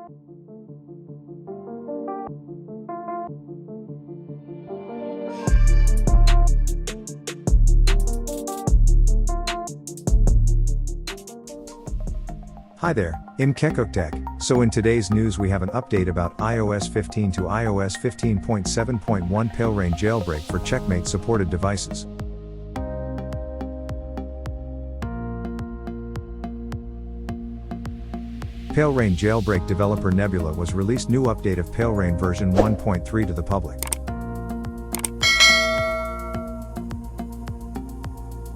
Hi there, I'm Kekuk Tech. So in today's news we have an update about iOS 15 to iOS 15.7.1 Palerain Jailbreak for checkmate supported devices. Palerain Jailbreak developer Nebula was released new update of Palerain version 1.3 to the public.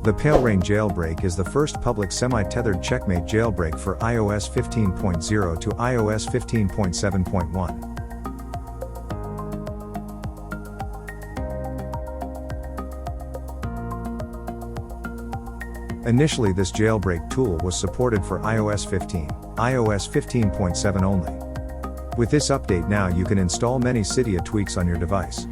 The Palerain Jailbreak is the first public semi-tethered checkmate jailbreak for iOS 15.0 to iOS 15.7.1. Initially this jailbreak tool was supported for iOS 15, iOS 15.7 only. With this update now you can install many Cydia tweaks on your device.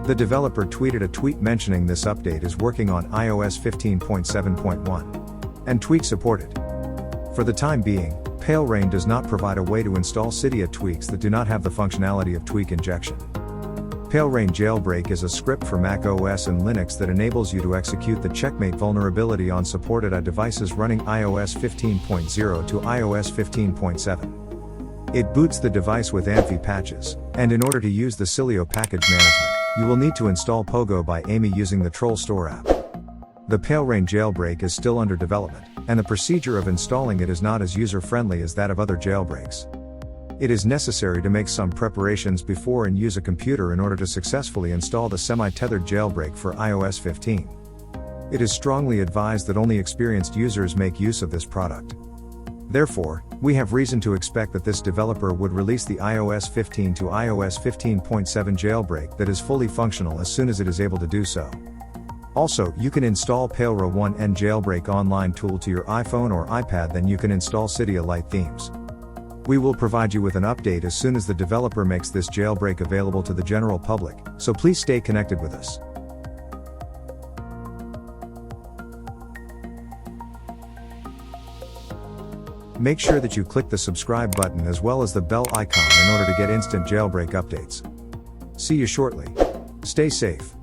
The developer tweeted a tweet mentioning this update is working on iOS 15.7.1 and tweak supported. For the time being, Palerain does not provide a way to install Cydia tweaks that do not have the functionality of tweak injection. Palerain Jailbreak is a script for Mac OS and Linux that enables you to execute the checkmate vulnerability on supported devices running iOS 15.0 to iOS 15.7. It boots the device with Amphi patches, and in order to use the Sileo package management, you will need to install Pogo by Amy using the Troll Store app. The Palerain Jailbreak is still under development, and the procedure of installing it is not as user-friendly as that of other jailbreaks. It is necessary to make some preparations before and use a computer in order to successfully install the semi-tethered jailbreak for iOS 15. It is strongly advised that only experienced users make use of this product. Therefore, we have reason to expect that this developer would release the iOS 15 to iOS 15.7 jailbreak that is fully functional as soon as it is able to do so. Also, you can install Palera1n Jailbreak online tool to your iPhone or iPad, then you can install Cydia Lite themes. We will provide you with an update as soon as the developer makes this jailbreak available to the general public, so please stay connected with us. Make sure that you click the subscribe button as well as the bell icon in order to get instant jailbreak updates. See you shortly. Stay safe.